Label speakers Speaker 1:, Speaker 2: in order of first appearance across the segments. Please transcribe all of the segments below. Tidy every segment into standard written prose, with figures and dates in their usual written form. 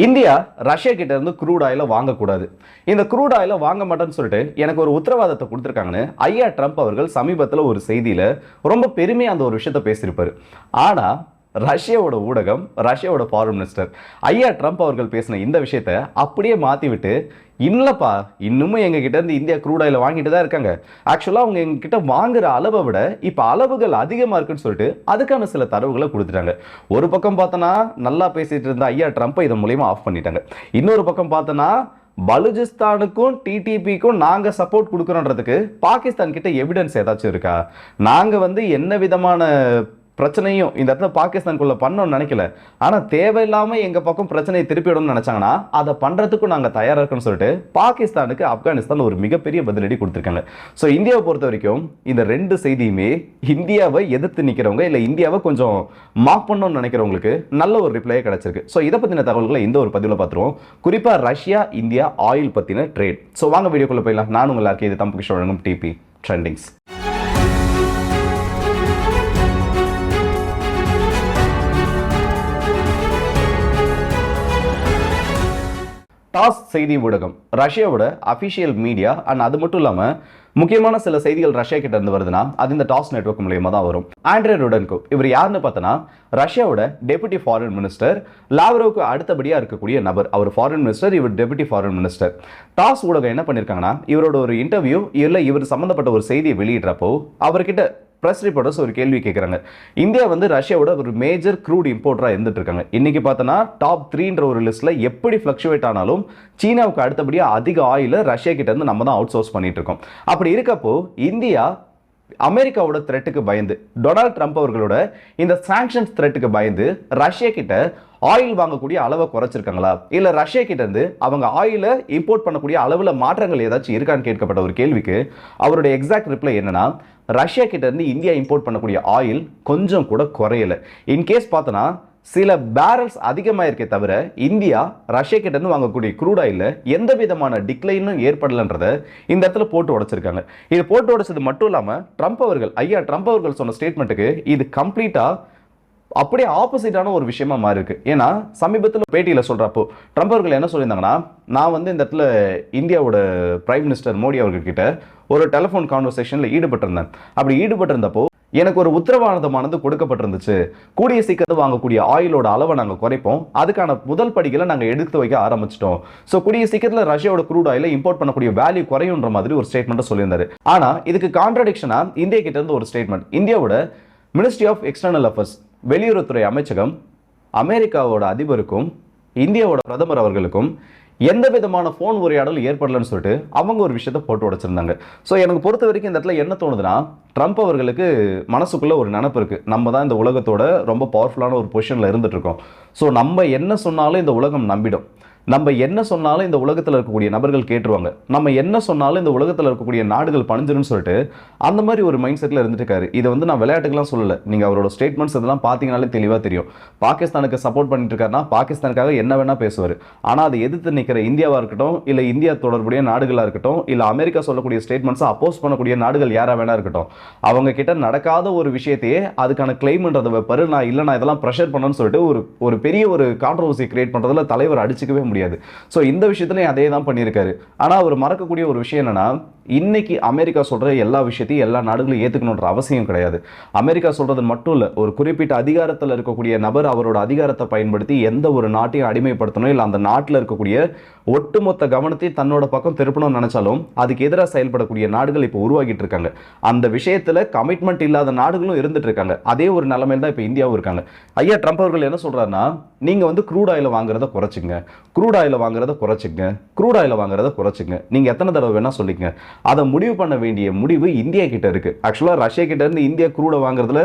Speaker 1: India Russia கிட்ட இருந்து crude ஆயில வாங்கக்கூடாது. இந்த க்ரூட் ஆயில வாங்க மாட்டேன்னு சொல்லிட்டு எனக்கு ஒரு உத்தரவாதத்தை கொடுத்துருக்காங்கன்னு ஐயா ட்ரம்ப் அவர்கள் சமீபத்தில் ஒரு செய்தியில ரொம்ப பெருமையா அந்த ஒரு விஷயத்தை பேசியிருப்பாரு. ஆனா ரஷ்யாவோட ஊடகம், ரஷ்யாவோட ஃபாரின் மினிஸ்டர் ஐயா ட்ரம்ப் அவர்கள் பேசின இந்த விஷயத்தை அப்படியே மாத்தி விட்டு, இல்லப்பா இன்னமும் எங்க கிட்ட இருந்து இந்தியா க்ரூட் ஆயில வாங்கிட்டு தான் இருக்காங்க, ஆக்சுவலா அவங்க எங்க கிட்ட வாங்குற அளவை விட இப்ப அளவுகள் அதிகமா இருக்குன்னு சொல்லிட்டு அதுக்கான சில தரவுகளை கொடுத்துட்டாங்க. ஒரு பக்கம் பார்த்தனா நல்லா பேசிட்டு இருந்த ஐயா ட்ரம்ப் இதன் மூலமா ஆஃப் பண்ணிட்டாங்க. இன்னொரு பக்கம் பார்த்தனா பலுஜிஸ்தானுக்கும் டிடிபிக்கும் நாங்க சப்போர்ட் கொடுக்கறோன்றதுக்கு பாகிஸ்தான் கிட்ட எவிடன்ஸ் ஏதாச்சும் இருக்கா? நாங்க என்ன விதமான பிரச்சனையும் இந்த இடத்துல பாகிஸ்தானுக்குள்ள பண்ணணும்னு நினைக்கல, ஆனா தேவையில்லாம எங்க பக்கம் பிரச்சனையை திருப்பிடணும்னு நினைச்சாங்கன்னா அதை பண்றதுக்கும் நாங்க தயாரா இருக்கோம்னு சொல்லிட்டு பாகிஸ்தானுக்கு ஆப்கானிஸ்தான் ஒரு மிகப்பெரிய பதிலடி கொடுத்திருக்காங்க. ஸோ இந்தியாவை பொறுத்த வரைக்கும் இந்த ரெண்டு செய்தியுமே இந்தியாவை எதிர்த்து நிக்கிறவங்க இல்ல இந்தியாவை கொஞ்சம் மார்க் பண்ணணும்னு நினைக்கிறவங்களுக்கு நல்ல ஒரு ரிப்ளையே கிடைச்சிருக்கு. ஸோ இதை பத்தின தகவல்களை இந்த ஒரு பதிவில் பார்த்துருவோம். குறிப்பா ரஷ்யா இந்தியா ஆயில் பத்தின ட்ரேட். ஸோ வாங்க வீடியோக்குள்ள போயிடலாம். நான் உங்கள் எல்லாருக்கும் இது தம்பு கிஷோர் வழங்கும் டிபி ட்ரெண்டிங்ஸ். டாஸ் செய்தி ஊடகம் ரஷ்யாவோட அபிஷியல் மீடியா அண்ட் அது மட்டும் இல்லாம முக்கியமான சில செய்திகள் ரஷ்யா கிட்ட இருந்து வருதுன்னா அது இந்த டாஸ் நெட்வொர்க் மூலமா தான் வரும். ஆண்ட்ரே ருடென்கோ இவர் யாருன்னு பார்த்தனா ரஷ்யாவோட டெபுட்டி ஃபாரின் மினிஸ்டர், லாவ்ரோவுக்கு அடுத்தபடியா இருக்கக்கூடிய நபர். அவர் ஃபாரின் மினிஸ்டர், இவர் டெபுட்டி ஃபாரின் மினிஸ்டர். டாஸ் ஊடகம் என்ன பண்ணிருக்காங்கன்னா இவரோட ஒரு இன்டர்வியூ இல்ல இவர் சம்பந்தப்பட்ட ஒரு செய்தியை வெளியிடுறப்போ அவர்கிட்ட பிரஸ் ரிப்போர்ட்டர்ஸ் ஒரு கேள்வி கேட்குறாங்க. இந்தியா ரஷ்யாவோட ஒரு மேஜர் க்ரூட் இம்போர்ட்டராக இருந்துட்டு இருக்காங்க. இன்னைக்கு பார்த்தோன்னா டாப் 3ன்ற ஒரு லிஸ்ட்ல எப்படி ஃப்ளக்சுவேட் ஆனாலும் சீனாவுக்கு அடுத்தபடியாக அதிக ஆயில ரஷ்யா கிட்ட இருந்து நம்ம தான் அவுட் சோர்ஸ் பண்ணிட்டு இருக்கோம். அப்படி இருக்கப்போ இந்தியா அமெரிக்காவோட த்ரெட்டுக்கு பயந்து, டொனால்ட் ட்ரம்ப் அவர்களோட இந்த சாங்ஷன்ஸ் த்ரெட்டுக்கு பயந்து ரஷ்யா கிட்ட ஆயில் வாங்கக்கூடிய அளவை குறைச்சிருக்காங்களா, இல்ல ரஷ்யா கிட்ட இருந்து அவங்க ஆயில இம்போர்ட் பண்ணக்கூடிய அளவுல மாற்றங்கள் ஏதாச்சும் இருக்கான்னு கேட்கப்பட்ட ஒரு கேள்விக்கு அவருடைய எக்ஸாக்ட் ரிப்ளை என்னன்னா, ரஷ்யா கிட்ட இருந்து இந்தியா இம்போர்ட் பண்ணக்கூடிய ஆயில் கொஞ்சம் கூட குறையல. இன்கேஸ் பார்த்தனா சில பேரல்ஸ் அதிகமாக இருக்கே தவிர இந்தியா ரஷ்யா கிட்ட இருந்து வாங்கக்கூடிய க்ரூட் ஆயில எந்த விதமான டிக்ளைனும் ஏற்படலன்றதை இந்த இடத்துல போட்டு உடைச்சிருக்காங்க. இது போட்டு உடைச்சது மட்டும் இல்லாம ஐயா ட்ரம்ப் அவர்கள் சொன்ன ஸ்டேட்மெண்ட்டுக்கு இது கம்ப்ளீட்டா அப்படியே ஆப்போசிட்டான ஒரு விஷயமா மாறி இருக்கு. ஏன்னா சமீபத்தில் பேட்டியில் சொல்றப்போ ட்ரம்ப் அவர்கள் என்ன சொல்லியிருந்தாங்கன்னா, நான் இந்த இடத்துல இந்தியாவோட பிரைம் மினிஸ்டர் மோடி அவர்கிட்ட ஒரு டெலிஃபோன் கான்வர்சேஷன்ல ஈடுபட்டிருந்தேன். அப்படி ஈடுபட்டிருந்தப்போ எனக்கு ஒரு உத்தரவாதமானது கொடுக்கப்பட்டிருந்துச்சு, கூடிய சீக்கிரத்தில் வாங்கக்கூடிய ஆயிலோட அளவை நாங்கள் குறைப்போம், அதுக்கான முதல் படிகளை நாங்கள் எடுத்து வைக்க ஆரம்பிச்சிட்டோம். ஸோ கூடிய சீக்கிரத்தில் ரஷ்யாவோட க்ரூட் ஆயில இம்போர்ட் பண்ணக்கூடிய வேல்யூ குறையுன்ற மாதிரி ஒரு ஸ்டேட்மெண்ட் சொல்லியிருந்தாரு. ஆனா இதுக்கு கான்ட்ரடிக்ஷனா இந்தியா கிட்ட இருந்து ஒரு ஸ்டேட்மெண்ட், இந்தியாவோட மினிஸ்ட்ரி ஆஃப் எக்ஸ்டர்னல் அஃபேர்ஸ் வெளியுறவுத்துறை அமைச்சகம் அமெரிக்காவோட அதிபருக்கும் இந்தியாவோட பிரதமர் அவர்களுக்கும் எந்த விதமான ஃபோன் உரையாடல் ஏற்படலன்னு சொல்லிட்டு அவங்க ஒரு விஷயத்தை போட்டு உடைச்சிருந்தாங்க. ஸோ எனக்கு பொறுத்த வரைக்கும் இந்த இடத்துல என்ன தோணுதுன்னா, ட்ரம்ப் அவர்களுக்கு மனசுக்குள்ள ஒரு நினைப்பு இருக்கு, நம்ம தான் இந்த உலகத்தோட ரொம்ப பவர்ஃபுல்லான ஒரு பொசிஷன்ல இருந்துட்டு இருக்கோம். ஸோ நம்ம என்ன சொன்னாலும் இந்த உலகம் நம்பிடும், நம்ம என்ன சொன்னாலும் இந்த உலகத்தில் இருக்கக்கூடிய நபர்கள் கேட்டுருவாங்க, நம்ம என்ன சொன்னாலும் இந்த உலகத்தில் இருக்கக்கூடிய நாடுகள் பணிஞ்சிருன்னு சொல்லிட்டு அந்த மாதிரி ஒரு மைண்ட் செட்டில் இருந்துட்டு இருக்காரு. இதை நான் விளையாட்டுக்கெல்லாம் சொல்லலை, நீங்கள் அவரோட ஸ்டேட்மெண்ட்ஸ் இதெல்லாம் பார்த்தீங்கனாலே தெளிவாக தெரியும். பாகிஸ்தானுக்கு சப்போர்ட் பண்ணிட்டு இருக்காருன்னா பாகிஸ்தானுக்காக என்ன வேணா பேசுவார். ஆனால் அதை எதிர்த்து நிற்கிற இந்தியாவாக இருக்கட்டும், இல்லை இந்தியா தொடர்புடைய நாடுகளாக இருக்கட்டும், இல்லை அமெரிக்கா சொல்லக்கூடிய ஸ்டேட்மெண்ட்ஸை அப்போஸ் பண்ணக்கூடிய நாடுகள் யாராக வேணா இருக்கட்டும், அவங்க கிட்ட நடக்காத ஒரு விஷயத்தையே அதுக்கான கிளைம்ன்றதை வைப்பாரு. நான் இல்லை நான் இதெல்லாம் ப்ரெஷர் பண்ணணும்னு சொல்லிட்டு ஒரு பெரிய ஒரு கான்ட்ரவர்சி கிரியேட் பண்ணுறதுல தலைவர் அடிச்சுக்கவே முடியாது. சோ இந்த விஷயத்துலயும் அதே தான் பண்ணியிருக்காரு. ஆனா அவர் மறக்கக்கூடிய ஒரு விஷயம் என்னன்னா, இன்னைக்கு அமெரிக்கா சொல்ற எல்லா விஷயத்தையும் எல்லா நாடுகளும் ஏத்துக்கணும்ன்ற அவசியம் கிடையாது. அமெரிக்கா சொல்றது மட்டும் இல்ல, ஒரு குறிப்பிட்ட அதிகாரத்தில் இருக்கக்கூடிய நபர் அவரோட அதிகாரத்தை பயன்படுத்தி எந்த ஒரு நாட்டையும் அடிமைப்படுத்தணும், இல்ல அந்த நாட்டில் இருக்கக்கூடிய ஒட்டுமொத்த கவனத்தை தன்னோட பக்கம் திருப்பணும்னு நினைச்சாலும் அதுக்கு எதிராக செயல்படக்கூடிய நாடுகள் இப்போ உருவாகிட்டு இருக்காங்க. அந்த விஷயத்துல கமிட்மெண்ட் இல்லாத நாடுகளும் இருந்துட்டு இருக்காங்க. அதே ஒரு நிலைமையில் தான் இப்போ இந்தியாவும் இருக்காங்க. ஐயா ட்ரம்ப் அவர்கள் என்ன சொல்றாருன்னா, நீங்க க்ரூட் ஆயில வாங்குறத குறைச்சிங்க, க்ரூட் ஆயில வாங்குறத குறைச்சிங்க, க்ரூட் ஆயில வாங்குறத குறைச்சிங்க, நீங்க எத்தனை தடவை வேணா சொல்லிங்க, அதை முடிவு பண்ண வேண்டிய முடிவு இந்தியா கிட்ட இருக்கு. ஆக்சுவலா ரஷ்யா கிட்ட இருந்து இந்தியா க்ரூட வாங்குறதுல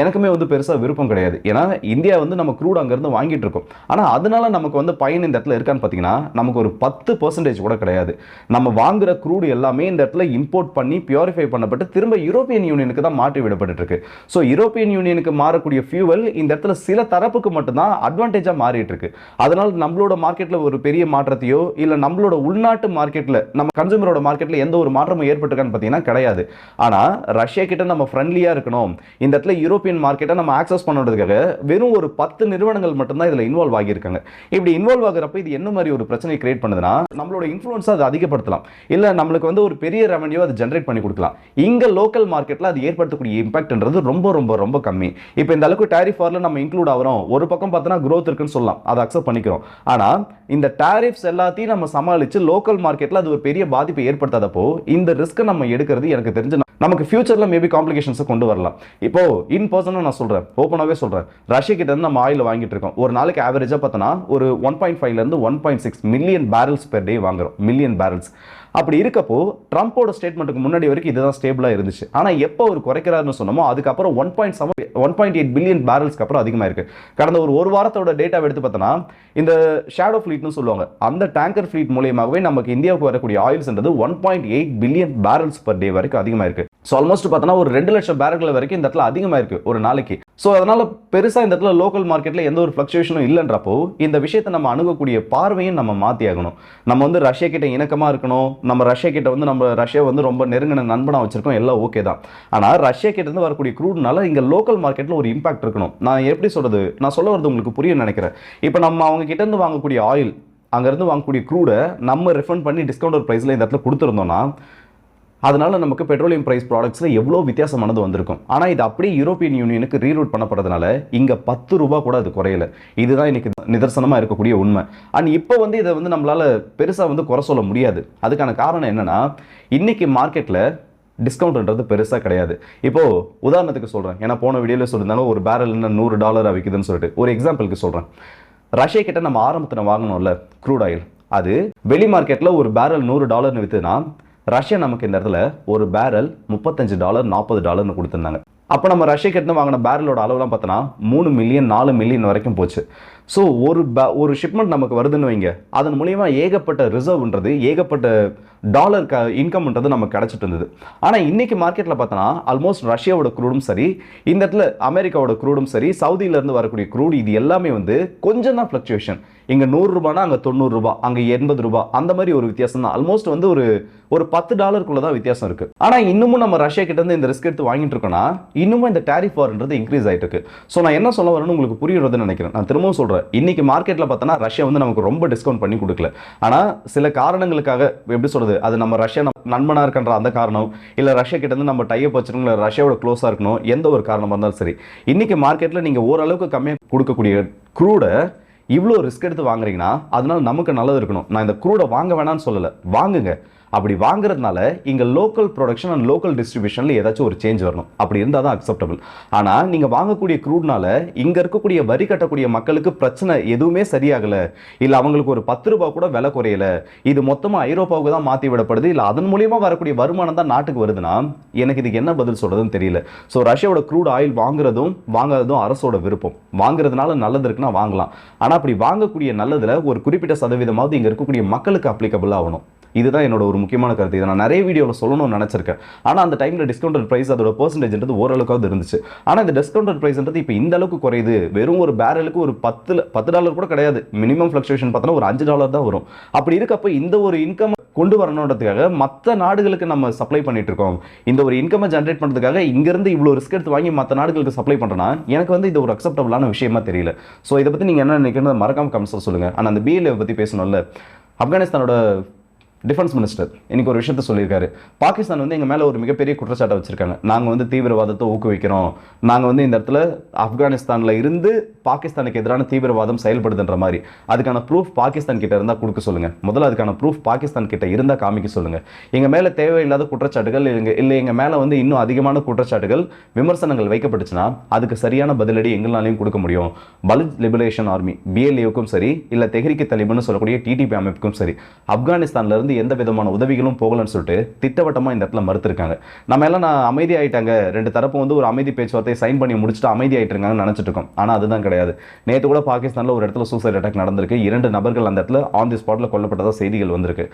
Speaker 1: எனக்குமே பெருசா விருப்பம் கிடையாது. ஏன்னா இந்தியா நம்ம க்ரூட் அங்கிருந்து வாங்கிட்டு இருக்கோம். ஆனா அதனால நமக்கு பயன் இந்த இடத்துல இருக்கான்னு பாத்தீங்கன்னா நமக்கு ஒரு 10% கூட கிடையாது. நம்ம வாங்குற க்ரூட் எல்லாமே இந்த இடத்துல இம்போர்ட் பண்ணி பியூரிஃபை பண்ணப்பட்டு திரும்ப யூரோப்பியன் யூனியனுக்கு தான் மாற்றி விடப்பட்டு இருக்கு. ஸோ யூரோப்பியன் யூனியனுக்கு மாறக்கூடிய ஃபியூவல் இந்த இடத்துல சில தரப்புக்கு மட்டும்தான் அட்வான்டேஜா மாறிட்டு இருக்கு. அதனால நம்மளோட மார்க்கெட்ல ஒரு பெரிய மாற்றத்தையோ இல்ல நம்மளோட உள்நாட்டு மார்க்கெட்ல நம்ம கன்சூமரோட மார்க்கெட்ல எந்த ஒரு மாற்றமும் ஏற்பட்டிருக்கான்னு பாத்தீங்கன்னா கிடையாது. ஆனா ரஷ்யா கிட்ட நம்ம ஃப்ரெண்ட்லியா இருக்கணும், இந்த இடத்துல யூரோப்பியன் மார்க்கெட்டை நம்ம ஆக்சஸ் பண்ணுறதுக்காக வெறும் ஒரு 10 நிறுவனங்கள் மட்டும்தான் இதில் இன்வால்வ் ஆகியிருக்காங்க. இப்படி இன்வால்வ் ஆகிறப்ப இது என்ன மாதிரி ஒரு பிரச்சனை கிரியேட் பண்ணுதுன்னா, நம்மளோட இன்ஃப்ளூயன்ஸை அது அதிகப்படுத்தலாம், இல்லை நம்மளுக்கு வந்து ஒரு பெரிய ரெவன்யூ அது ஜென்ரேட் பண்ணி கொடுக்கலாம். இங்கே லோக்கல் மார்க்கெட்டில் அது ஏற்படுத்தக்கூடிய இம்பாக்ட்ன்றது ரொம்ப ரொம்ப ரொம்ப கம்மி. இப்போ இந்த அளவுக்கு டாரிஃப் வாரில் நம்ம இன்க்ளூட் ஆகிறோம், ஒரு பக்கம் பார்த்தோன்னா growth இருக்குன்னு சொல்லலாம், அதை அக்செப்ட் பண்ணிக்கிறோம். ஆனால் இந்த டாரிஃப்ஸ் எல்லாத்தையும் நம்ம சமாளித்து லோக்கல் மார்க்கெட்டில் அது ஒரு பெரிய பாதிப்பை ஏற்படுத்தாதப்போ இந்த ரிஸ்க்கை நம்ம எடுக்கிறது எனக்கு தெரிஞ்சு நமக்கு ஃபியூச்சர்ல மேபி காம்ப்ளிகேஷன்ஸை கொண்டு வரலாம். இப்போ இன் பர்சனாக நான் சொல்றேன், ஓப்பனாகவே சொல்றேன், ரஷ்யா கிட்ட இருந்து நம்ம ஆயில் வாங்கிட்டு இருக்கோம். ஒரு நாளைக்கு ஆவரேஜா பார்த்தோன்னா ஒரு 1.5 இருந்து 1.6 மில்லியன் பேரல்ஸ் பெர் டே வாங்குறோம், மில்லியன் பேரல்ஸ். அப்படி இருக்கப்போ ட்ரம்போட ஸ்டேட்மெண்ட்டுக்கு முன்னாடி வரைக்கும் இதுதான் ஸ்டேபிளாக இருந்துச்சு. ஆனால் எப்போ அவர் குறைக்கிறாருன்னு சொன்னோமோ அதுக்கப்புறம் 1.8 பில்லியன் பேரல்ஸ்க்கு அப்புறம் அதிகமாக இருக்கு. கடந்த ஒரு வாரத்தோட டேட்டா எடுத்து பார்த்தோன்னா இந்த ஷேடோ ஃப்ளீட்னு சொல்லுவாங்க, அந்த டேங்கர் ஃப்ளீட் மூலியமாகவே நமக்கு இந்தியாவுக்கு வரக்கூடிய ஆயில்ஸ்ன்றது 1.8 பில்லியன் பேரல்ஸ் பர் டே வரைக்கும் அதிகமாக இருக்கு. ஸோ ஆல்மோஸ்ட் பார்த்தோன்னா ஒரு 2 லட்சம் பேரல்கள் வரைக்கும் இந்த இடத்துல அதிகமாக இருக்கு ஒரு நாளைக்கு. ஸோ அதனால பெருசாக இந்த இடத்துல லோக்கல் மார்க்கெட்டில் எந்த ஒரு ஃப்ளக்சுவேஷனும் இல்லைன்றப்போ இந்த விஷயத்தை நம்ம அணுகக்கூடிய பார்வையும் நம்ம மாற்றி ஆகணும். நம்ம வந்து ரஷ்யா கிட்ட இணக்கமாக இருக்கணும், நம்ம ரஷ்யா கிட்ட வந்து நம்ம ரஷ்யா வந்து ரொம்ப நெருங்கின நண்பனாக வச்சிருக்கோம், எல்லாம் ஓகே தான். ஆனால் ரஷ்யா கிட்ட இருந்து வரக்கூடிய க்ரூட்னால இங்கே லோக்கல் மார்க்கெட்டில் ஒரு இம்பாக்ட் இருக்கணும். நான் எப்படி சொல்றது, நான் சொல்ல வரது உங்களுக்கு புரியும் நினைக்கிறேன். இப்போ நம்ம அவங்க கிட்ட இருந்து வாங்கக்கூடிய ஆயில், அங்கேருந்து வாங்கக்கூடிய க்ரூடை நம்ம ரிஃபண்ட் பண்ணி டிஸ்கவுண்டர் ப்ரைஸில் இந்த இடத்துல கொடுத்துருந்தோம்னா அதனால நமக்கு பெட்ரோலியம் பிரைஸ் ப்ராடக்ட்ஸில் எவ்வளோ வித்தியாசமானது வந்திருக்கும். ஆனால் இது அப்படியே யூரோப்பியன் யூனியனுக்கு ரீரூட் பண்ணப்படுறதுனால இங்கே 10 ரூபா கூட அது குறையல. இதுதான் இன்னைக்கு நிதர்சனமாக இருக்கக்கூடிய உண்மை. அண்ட் இப்போ வந்து இதை வந்து நம்மளால பெருசாக வந்து குறை சொல்ல முடியாது. அதுக்கான காரணம் என்னன்னா, இன்னைக்கு மார்க்கெட்டில் டிஸ்கவுண்ட்ன்றது பெருசாக கிடையாது. இப்போ உதாரணத்துக்கு சொல்கிறேன், ஏன்னா போன வீடியோவில் சொல்லியிருந்தாலும் ஒரு பேரல் என்ன $100 விற்குதுன்னு சொல்லிட்டு ஒரு எக்ஸாம்பிளுக்கு சொல்கிறேன். ரஷ்யா கிட்ட நம்ம ஆரம்பத்தில் வாங்கணும்ல க்ரூட் ஆயில், அது வெளி மார்க்கெட்டில் ஒரு பேரல் $100 விற்றுனா ரஷ்யா நமக்கு இந்த இடத்துல ஒரு பேரல் $35 $40 கொடுத்துருந்தாங்க. அப்போ நம்ம ரஷ்யா கிட்ட வாங்கின பேரலோட அளவுலாம் பார்த்தோன்னா 3 மில்லியன் 4 மில்லியன் வரைக்கும் போச்சு. ஸோ ஒரு ஷிப்மெண்ட் நமக்கு வருதுன்னு வைங்க, அதன் மூலியமா ஏகப்பட்ட ரிசர்வ்ன்றது, ஏகப்பட்ட டாலர் இன்கம்ன்றது நமக்கு கிடைச்சிட்டு இருந்தது. ஆனால் இன்னைக்கு மார்க்கெட்டில் பார்த்தோன்னா ஆல்மோஸ்ட் ரஷ்யாவோட க்ரூடும் சரி, இந்த இடத்துல அமெரிக்காவோட க்ரூடும் சரி, சவுதியிலேருந்து வரக்கூடிய க்ரூட், இது எல்லாமே வந்து கொஞ்சம் தான் ஃப்ளக்சுவேஷன். இங்கே $100 அங்கே $90, அங்கே $80, அந்த மாதிரி ஒரு வித்தியாசம் தான். ஆல்மோஸ்ட் வந்து ஒரு $10 தான் வித்தியாசம் இருக்கு. ஆனால் இன்னமும் நம்ம ரஷ்யா கிட்ட இருந்து இந்த ரிஸ்க் எடுத்து வாங்கிட்டு இருக்கோம்னா இன்னமும் இந்த டாரிஃப் வார்ன்றது இன்க்ரீஸ் ஆயிட்டு இருக்கு. ஸோ நான் என்ன சொல்ல வரேன்னு உங்களுக்கு புரியுறதுன்னு நினைக்கிறேன். நான் திரும்பவும் சொல்றேன், இன்னைக்கு மார்க்கெட்ல பார்த்தோன்னா ரஷ்யா வந்து நமக்கு ரொம்ப டிஸ்கவுண்ட் பண்ணி கொடுக்கல. ஆனால் சில காரணங்களுக்காக, எப்படி சொல்றது, அது நம்ம ரஷ்யா நண்பனா இருக்கின்ற அந்த காரணம், இல்லை ரஷ்யா கிட்ட இருந்து நம்ம டைப் வச்சிருக்கோம், இல்லை ரஷ்யாவோட க்ளோஸா இருக்கணும், எந்த ஒரு காரணமாக இருந்தாலும் சரி, இன்னைக்கு மார்க்கெட்ல நீங்க ஓரளவுக்கு கம்மியாக கொடுக்கக்கூடிய க்ரூடை இவ்வளோ ரிஸ்க் எடுத்து வாங்குறீங்கன்னா அதனால நமக்கு நல்லது இருக்கணும். நான் இந்த க்ரூடை வாங்க வேணாம்னு சொல்லலை, வாங்குங்க. அப்படி வாங்குறதுனால இங்க லோக்கல் ப்ரொடக்ஷன் அண்ட் லோக்கல் டிஸ்ட்ரிபியூஷன்ல ஏதாச்சும் ஒரு சேஞ்ச் வரணும். அப்படி இருந்தால் தான் அக்செப்டபிள். ஆனால் நீங்க வாங்கக்கூடிய க்ரூட்னால இங்க இருக்கக்கூடிய வரி கட்டக்கூடிய மக்களுக்கு பிரச்சனை எதுவுமே சரியாகல, இல்லை அவங்களுக்கு ஒரு $10 கூட விலை குறையல, இது மொத்தமாக ஐரோப்பாவுக்கு தான் மாற்றி விடப்படுது, இல்லை அதன் மூலியமா வரக்கூடிய வருமானம் தான் நாட்டுக்கு வருதுன்னா எனக்கு இதுக்கு என்ன பதில் சொல்றதுன்னு தெரியல. ஸோ ரஷ்யாவோட க்ரூட் ஆயில் வாங்குறதும் அரசோட விருப்பம். வாங்குறதுனால நல்லது இருக்குன்னா வாங்கலாம். ஆனால் அப்படி வாங்கக்கூடிய நல்லதுல ஒரு குறிப்பிட்ட சதவீதமாவது இங்க இருக்கக்கூடிய மக்களுக்கு அப்ளிகபிள் ஆகணும். இதுதான் என்னோட ஒரு முக்கியமான கருத்து. இதை நான் நிறைய வீடியோவில் சொல்லணும்னு நினச்சிருக்கேன். ஆனால் அந்த டைமில் டிஸ்கவுண்டட் ப்ரைஸ் அதோட பெர்சன்டேஜ்ன்றது ஓரளவுக்காவது இருந்துச்சு. ஆனால் இந்த டிஸ்கவுண்டட் ப்ரைஸ்ன்றது இப்போ இந்த அளவுக்கு குறையுது. வெறும் ஒரு பேரலுக்கு ஒரு $10 கூட கிடையாது. மினிமம் ஃப்ளக்சுவேஷன் பார்த்தோன்னா ஒரு $5 தான் வரும். அப்படி இருக்கப்போ இந்த ஒரு இன்கம் கொண்டு வரணுன்றதுக்காக மற்ற நாடுகளுக்கு நம்ம சப்ளை பண்ணிட்டு இருக்கோம். இந்த ஒரு இன்கம் ஜென்ரேட் பண்ணுறதுக்காக இங்கிருந்து இவ்வளோ ரிஸ்க் எடுத்து வாங்கி மற்ற நாடுகளுக்கு சப்ளை பண்ணுறேன்னா எனக்கு வந்து இது ஒரு அக்செப்டபிளான விஷயமா தெரியல. ஸோ இதை பற்றி நீங்கள் என்ன நினைக்கிறீங்க மறக்காம கமெண்ட்ஸில் சொல்லுங்கள். ஆனால் அந்த பிஎல்ஏ பற்றி பேசணும்ல, ஆப்கானிஸ்தானோட டிஃபென்ஸ் மினிஸ்டர் இன்னைக்கு ஒரு விஷயத்த சொல்லியிருக்காரு. பாகிஸ்தான் வந்து எங்கள் மேலே ஒரு மிகப்பெரிய குற்றச்சாட்டை வச்சிருக்காங்க. நாங்கள் வந்து தீவிரவாதத்தை ஊக்குவிக்கிறோம், நாங்கள் வந்து இந்த இடத்துல ஆப்கானிஸ்தானில் இருந்து பாகிஸ்தானுக்கு எதிரான தீவிரவாதம் செயல்படுதுன்ற மாதிரி. அதுக்கான ப்ரூஃப் பாகிஸ்தான் கிட்ட இருந்தால் கொடுக்க சொல்லுங்கள். முதல்ல அதுக்கான ப்ரூஃப் பாகிஸ்தான் கிட்ட இருந்தால் காமிக்க சொல்லுங்கள். எங்கள் மேலே தேவையில்லாத குற்றச்சாட்டுகள் இல்லை எங்கள் மேலே வந்து இன்னும் அதிகமான குற்றச்சாட்டுகள் விமர்சனங்கள் வைக்கப்பட்டுச்சுன்னா அதுக்கு சரியான பதிலடி எங்களாலையும் கொடுக்க முடியும். பலுச் லிபரேஷன் ஆர்மி பிஎல்ஏவுக்கும் சரி, இல்லை தெஹ்ரிக் தலிபான்னு சொல்லக்கூடிய டிடிபி அமைப்புக்கும் சரி, ஆப்கானிஸ்தான்ல இருந்து எந்த விதமான உதவிகளும் போகலன்னு சொல்லிட்டு திட்டவட்டமா இந்த இடத்துல மறுத்திருக்காங்க. நம்ம எல்லாம் அமைதி ஆயிட்டாங்க, ரெண்டு தரப்பு வந்து ஒரு அமைதி பேச்சுவார்த்தை சைன் பண்ணி முடிச்சுட்டு அமைதி ஆயிட்டு இருக்காங்கன்னு நினைச்சிட்டு இருக்கோம். ஆனா அதுதான் கிடையாது. நேற்று கூட பாகிஸ்தான்ல ஒரு இடத்துல சூசைட் அட்டாக் நடந்திருக்கு. 2 நபர்கள் அந்த இடத்துல ஆன் தி ஸ்பாட்ல கொல்லப்பட்டதா செய்திகள் வந்திருக்கு.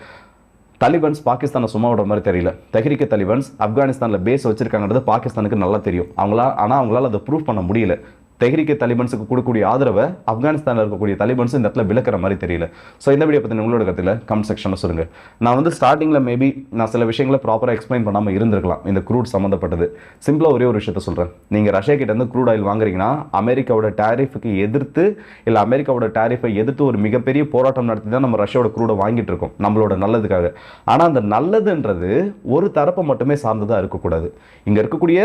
Speaker 1: தாலிபான்ஸ் பாகிஸ்தானை சும்மா விட மாதிரி தெரியல. தெஹ்ரிக் தாலிபான்ஸ் ஆப்கானிஸ்தானில் பேஸ் வச்சிருக்காங்கிறது பாகிஸ்தானுக்கு நல்லா தெரியும். அவங்களால அதை ப்ரூவ் பண்ண முடியல. தெஹ்ரிக் தாலிபான்ஸுக்கு கொடுக்கக்கூடிய ஆதரவை ஆப்கானிஸ்தானில் இருக்கக்கூடிய தாலிபான்ஸ் இந்த இடத்துல விளக்குற மாதிரி தெரியல. ஸோ இந்த வீடியோ பற்றி உங்களோட கருத்தில் கமெண்ட் செக்ஷனில் சொல்லுங்கள். நான் வந்து ஸ்டார்டிங்கில் மேபி நான் சில விஷயங்களை ப்ராப்பராக எக்ஸ்பிளைன் பண்ணாமல் இருந்திருக்கலாம் இந்த க்ரூட் சம்மந்தப்பட்டது. சிம்பிளாக ஒரே ஒரு விஷயத்த சொல்கிறேன். நீங்கள் ரஷ்யா கிட்ட இருந்து க்ரூட் ஆயில் வாங்குறீங்கன்னா அமெரிக்காவோட டேரிஃபுக்கு எதிர்த்து இல்லை அமெரிக்காவோட டேரிஃபை எதிர்த்து ஒரு மிகப்பெரிய போராட்டம் நடத்தி தான் நம்ம ரஷ்யாவோட க்ரூடை வாங்கிட்டு இருக்கோம் நம்மளோட நல்லதுக்காக. ஆனால் அந்த நல்லதுன்றது ஒரு தரப்பை மட்டுமே சார்ந்ததாக இருக்கக்கூடாது. இங்கே இருக்கக்கூடிய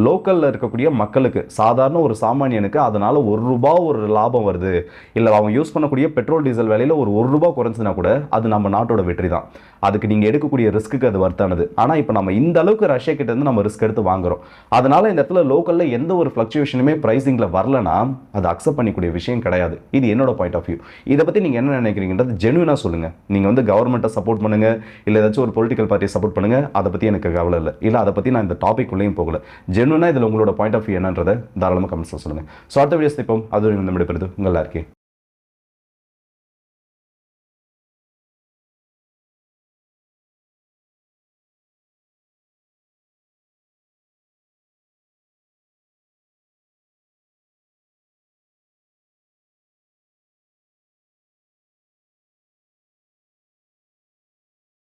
Speaker 1: லோக்கலில் இருக்கக்கூடிய மக்களுக்கு, சாதாரண ஒரு சாமானியனுக்கு அதனால் ₹1 ஒரு லாபம் வருது, இல்லை அவங்க யூஸ் பண்ணக்கூடிய பெட்ரோல் டீசல் விலையில் ஒரு ₹1 குறைஞ்சுனா கூட அது நம்ம நாட்டோட வெற்றி தான். அதுக்கு நீங்கள் எடுக்கக்கூடிய ரிஸ்க்கு அது வர்த்தானது. ஆனால் இப்போ நம்ம இந்த அளவுக்கு ரஷ்யா கிட்ட இருந்து நம்ம ரிஸ்க் எடுத்து வாங்குறோம். அதனால இந்த இடத்துல லோக்கலில் எந்த ஒரு ஃப்ளக்சுவேஷனுமே ப்ரைஸிங்கில் வரலனா அது அக்செப்ட் பண்ணிக்கூடிய விஷயம் கிடையாது. இது என்னோட பாயிண்ட் ஆஃப் வியூ. இதை பற்றி நீங்கள் என்ன நினைக்கிறீங்கன்றது ஜெனுவினாக சொல்லுங்கள். நீங்கள் வந்து கவர்மெண்ட்டை சப்போர்ட் பண்ணுங்க, இல்லை ஏதாச்சும் ஒரு பொலிட்டிக்கல் பார்ட்டியை சப்போர்ட் பண்ணுங்க, அதை பற்றி எனக்கு கவலை இல்லை. இல்லை அதை பற்றி நான் இந்த டாபிக் உள்ளேயும் போகல. ஜெனுவினாக இதில் உங்களோட பாயிண்ட் ஆஃப் வியூ என்னன்றதை தாராளமாக கமெண்ட்ஸில் சொல்லுங்கள். ஸோ அடுத்த வீடியோஸ் இப்போ அது இந்த முடிப்பெறுது உங்கள் எல்லாருக்கே.